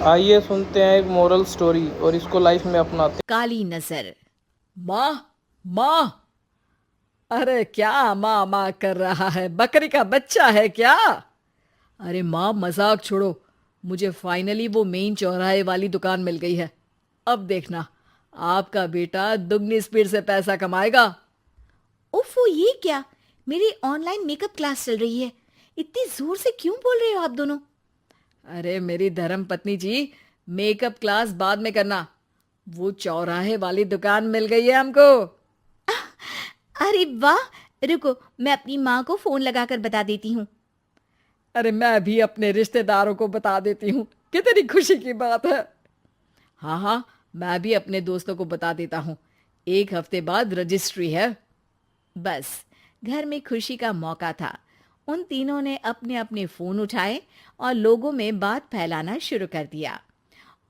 आइए सुनते हैं एक मोरल स्टोरी और इसको लाइफ में अपनाते काली नजर। माँ, माँ। अरे क्या माँ माँ कर रहा है? बकरी का बच्चा है क्या? अरे माँ, मजाक छोड़ो। मुझे फाइनली वो मेन चौराहे वाली दुकान मिल गई है। अब देखना, आपका बेटा दुगनी स्पीड से पैसा कमाएगा। ओफो, ये क्या? मेरी ऑनलाइन मेकअप क्लास चल रही है। इतनी जोर से क्यों बोल रहे हो आप दोनों? अरे मेरी धर्म पत्नी जी, मेकअप क्लास बाद में करना। वो चौराहे वाली दुकान मिल गई है हमको। अरे वाह! रुको, मैं अपनी माँ को फोन लगाकर बता देती हूँ। अरे मैं भी अपने रिश्तेदारों को बता देती हूँ। कितनी खुशी की बात है। हाँ हाँ, मैं भी अपने दोस्तों को बता देता हूँ। एक हफ्ते बाद रजिस्ट्री है। बस, घर में खुशी का मौका था। उन तीनों ने अपने अपने फोन उठाए और लोगों में बात फैलाना शुरू कर दिया।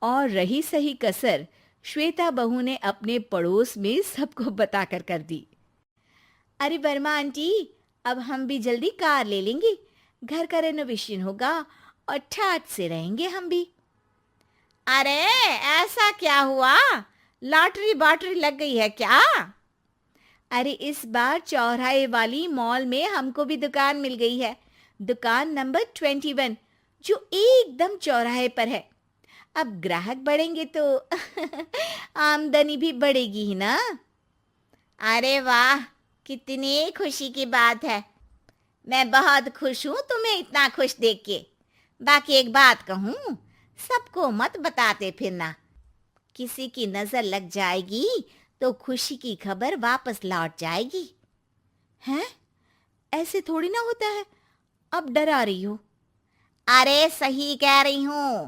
और रही सही कसर, श्वेता बहू ने अपने पड़ोस में सबको बताकर कर दी। अरे वर्मा आंटी, अब हम भी जल्दी कार ले लेंगे। घर का रेनोवेशन होगा और ठाट से रहेंगे हम भी। अरे, ऐसा क्या हुआ? लॉटरी बाटरी लग गई है क्या? अरे इस बार चौराहे वाली मॉल में हमको भी दुकान मिल गई है। दुकान नंबर 21, जो एकदम चौराहे पर है। अब ग्राहक बढ़ेंगे तो आमदनी भी बढ़ेगी ही ना। अरे वाह, कितनी खुशी की बात है। मैं बहुत खुश हूँ तुम्हें इतना खुश देख के। बाकी एक बात कहूँ, सबको मत बताते फिरना। किसी की नजर लग जाएगी तो खुशी की खबर वापस लौट जाएगी। हैं? ऐसे थोड़ी ना होता है। अब डरा रही हो। अरे सही कह रही हूँ।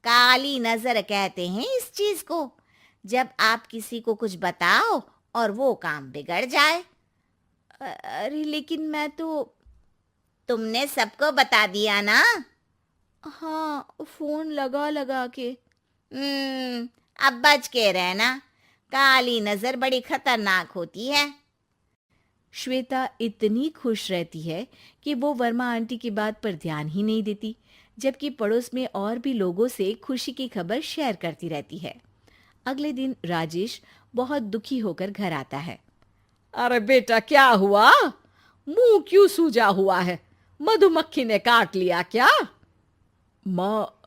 काली नजर कहते हैं इस चीज को, जब आप किसी को कुछ बताओ और वो काम बिगड़ जाए। अरे लेकिन मैं तो। तुमने सबको बता दिया ना? हाँ, फोन लगा लगा के। अब बच के रहना। काली नजर बड़ी खतरनाक होती है। श्वेता इतनी खुश रहती है कि वो वर्मा आंटी की बात पर ध्यान ही नहीं देती, जबकि पड़ोस में और भी लोगों से खुशी की खबर शेयर करती रहती है। अगले दिन राजेश बहुत दुखी होकर घर आता है। अरे बेटा, क्या हुआ? मुंह क्यों सूजा हुआ है? मधुमक्खी ने काट लिया क्या? माँ,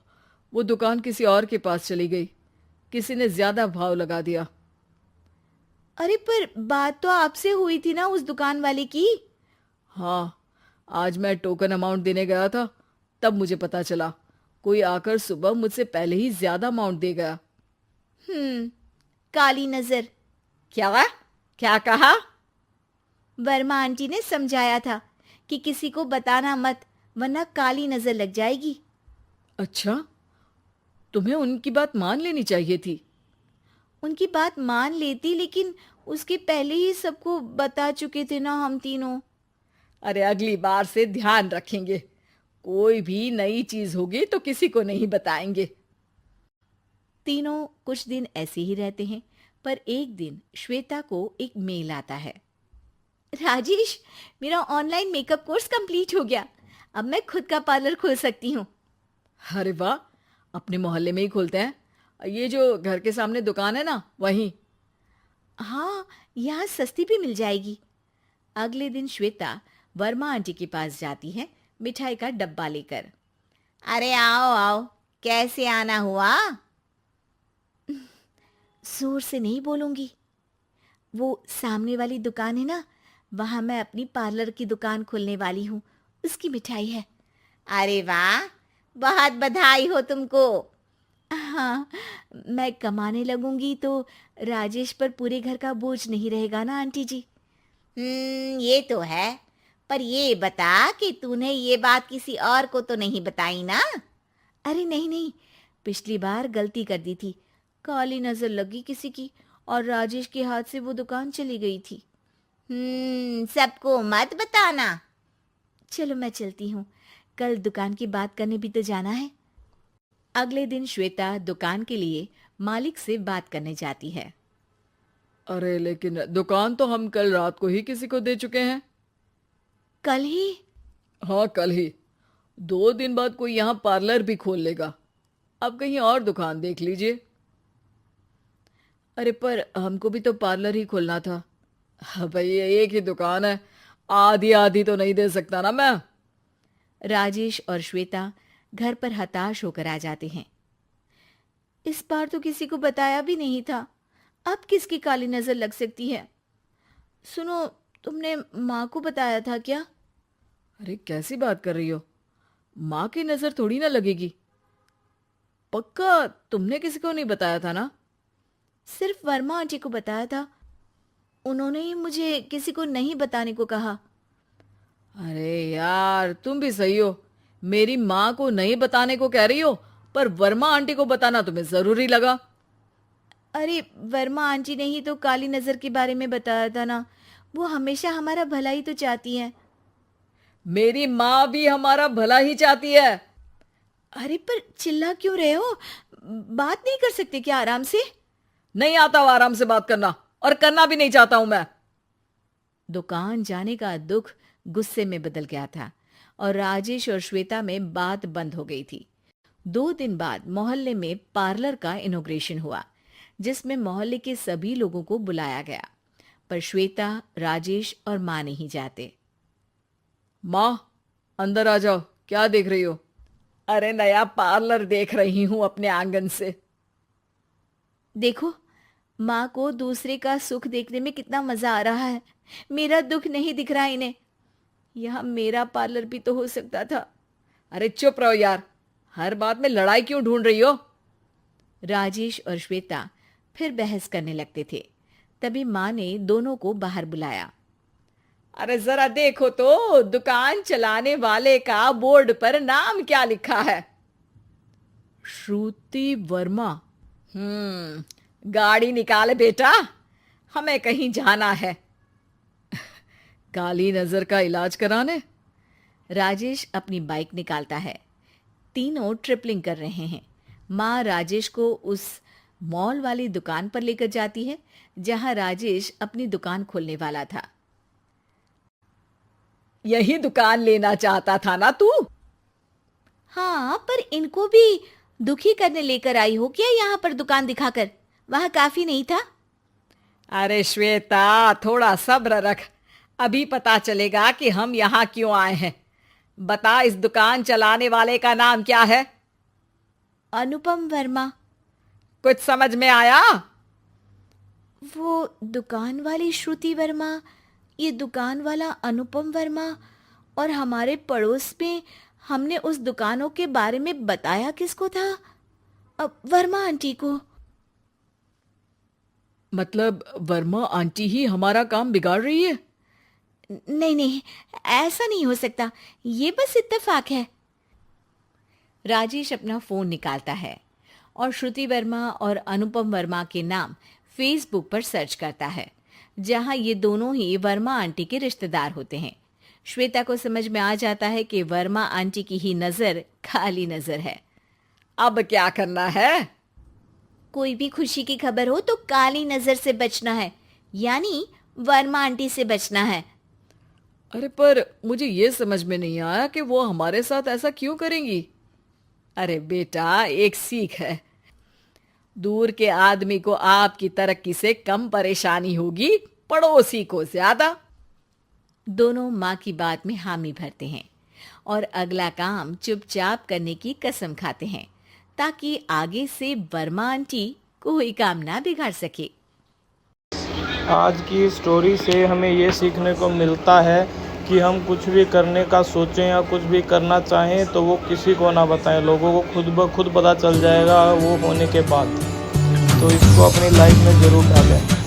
वो दुकान किसी और के पास चली गई। किसी ने ज्यादा भाव लगा दिया। अरे पर बात तो आपसे हुई थी ना उस दुकान वाले की। हाँ, आज मैं टोकन अमाउंट देने गया था, तब मुझे पता चला। कोई आकर सुबह मुझसे पहले ही ज्यादा अमाउंट दे गया। काली नजर। क्या? क्या कहा? वर्मा आंटी ने समझाया था कि किसी को बताना मत, वरना काली नजर लग जाएगी। अच्छा, तुम्हें उनकी बात मान लेनी चाहिए थी। उनकी बात मान लेती, लेकिन उसके पहले ही सबको बता चुके थे ना हम तीनों। अरे अगली बार से ध्यान रखेंगे। कोई भी नई चीज होगी तो किसी को नहीं बताएंगे। तीनों कुछ दिन ऐसे ही रहते हैं, पर एक दिन श्वेता को एक मेल आता है। राजेश, मेरा ऑनलाइन मेकअप कोर्स कंप्लीट हो गया। अब मैं खुद का पार्लर खोल सकती हूँ। अरे वाह, अपने मोहल्ले में ही खोलते हैं। ये जो घर के सामने दुकान है ना, वहीं। हाँ, यहाँ सस्ती भी मिल जाएगी। अगले दिन श्वेता वर्मा आंटी के पास जाती है, मिठाई का डब्बा लेकर। अरे आओ आओ, कैसे आना हुआ? जोर से नहीं बोलूंगी। वो सामने वाली दुकान है ना, वहां मैं अपनी पार्लर की दुकान खोलने वाली हूँ। उसकी मिठाई है। अरे वाह, बहुत बधाई हो तुमको। हाँ, मैं कमाने लगूंगी तो राजेश पर पूरे घर का बोझ नहीं रहेगा ना आंटी जी। ये तो है। पर ये बता कि तूने ये बात किसी और को तो नहीं बताई ना? अरे नहीं नहीं, पिछली बार गलती कर दी थी। काली नजर लगी किसी की और राजेश के हाथ से वो दुकान चली गई थी। सबको मत बताना। चलो मैं चलती हूँ, कल दुकान की बात करने भी तो जाना है। अगले दिन श्वेता दुकान के लिए मालिक से बात करने जाती है। अरे लेकिन दुकान तो हम कल रात को ही किसी को दे चुके हैं। कल ही? हाँ, कल ही। 2 दिन बाद कोई यहाँ पार्लर भी खोल लेगा। आप कहीं और दुकान देख लीजिए। अरे पर हमको भी तो पार्लर ही खोलना था। हाँ भाई, ये एक ही दुकान है, आधी आधी तो नहीं दे सकता ना मैं। राजेश और श्वेता घर पर हताश होकर आ जाते हैं। इस बार तो किसी को बताया भी नहीं था, अब किसकी काली नजर लग सकती है। सुनो, तुमने माँ को बताया था क्या? अरे कैसी बात कर रही हो, माँ की नजर थोड़ी ना लगेगी। पक्का तुमने किसी को नहीं बताया था ना? सिर्फ वर्मा आंटी को बताया था, उन्होंने ही मुझे किसी को नहीं बताने को कहा। अरे यार, तुम भी सही हो, मेरी माँ को नहीं बताने को कह रही हो, पर वर्मा आंटी को बताना तुम्हें जरूरी लगा। अरे वर्मा आंटी ने ही तो काली नजर के बारे में बताया था ना, वो हमेशा हमारा भला ही तो चाहती है। मेरी माँ भी हमारा भला ही चाहती है। अरे पर चिल्ला क्यों रहे हो, बात नहीं कर सकते क्या आराम से? नहीं आता वो आराम से बात करना, और करना भी नहीं चाहता हूं मैं। दुकान जाने का दुख गुस्से में बदल गया था और राजेश और श्वेता में बात बंद हो गई थी। 2 दिन बाद मोहल्ले में पार्लर का इनॉग्रेशन हुआ, जिसमें मोहल्ले के सभी लोगों को बुलाया गया, पर श्वेता, राजेश और माँ नहीं जाते। माँ, अंदर आ जाओ, क्या देख रही हो? अरे नया पार्लर देख रही हूं अपने आंगन से। देखो, माँ को दूसरे का सुख देखने में कितना मजा आ रहा है, मेरा दुख नहीं दिख रहा इन्हें। यहाँ मेरा पार्लर भी तो हो सकता था। अरे चुप रहो यार, हर बात में लड़ाई क्यों ढूंढ रही हो? राजेश और श्वेता फिर बहस करने लगते थे। तभी माँ ने दोनों को बाहर बुलाया। अरे जरा देखो तो, दुकान चलाने वाले का बोर्ड पर नाम क्या लिखा है? श्रुति वर्मा। गाड़ी निकाल बेटा, हमें कहीं जाना है। काली नजर का इलाज कराने? राजेश अपनी बाइक निकालता है। तीनों ट्रिपलिंग कर रहे हैं। माँ राजेश को उस मॉल वाली दुकान पर लेकर जाती है जहां राजेश अपनी दुकान खोलने वाला था। यही दुकान लेना चाहता था ना तू? हाँ, पर इनको भी दुखी करने लेकर आई हो क्या यहाँ पर दुकान दिखाकर? वहां काफी नहीं था? अरे श्वेता, थोड़ा सब्र रख, अभी पता चलेगा कि हम यहाँ क्यों आए हैं। बता, इस दुकान चलाने वाले का नाम क्या है? अनुपम वर्मा। कुछ समझ में आया? वो दुकान वाली श्रुति वर्मा, ये दुकान वाला अनुपम वर्मा, और हमारे पड़ोस में हमने उस दुकानों के बारे में बताया किसको था? अब वर्मा आंटी को। मतलब वर्मा आंटी ही हमारा काम बिगाड़ रही है? नहीं नहीं, ऐसा नहीं हो सकता, ये बस इत्तेफाक है। राजेश अपना फोन निकालता है और श्रुति वर्मा और अनुपम वर्मा के नाम फेसबुक पर सर्च करता है, जहां ये दोनों ही वर्मा आंटी के रिश्तेदार होते हैं। श्वेता को समझ में आ जाता है कि वर्मा आंटी की ही नजर काली नजर है। अब क्या करना है? कोई भी खुशी की खबर हो तो काली नजर से बचना है, यानी वर्मा आंटी से बचना है। अरे पर मुझे ये समझ में नहीं आया कि वो हमारे साथ ऐसा क्यों करेंगी। अरे बेटा, एक सीख है, दूर के आदमी को आपकी तरक्की से कम परेशानी होगी, पड़ोसी को ज्यादा। दोनों माँ की बात में हामी भरते हैं और अगला काम चुपचाप करने की कसम खाते हैं, ताकि आगे से वर्मा आंटी कोई काम ना बिगाड़ सके। आज की स्टोरी से हमें ये सीखने को मिलता है कि हम कुछ भी करने का सोचें या कुछ भी करना चाहें तो वो किसी को ना बताएं, लोगों को खुद ब खुद पता चल जाएगा वो होने के बाद। तो इसको अपनी लाइफ में ज़रूर डालें।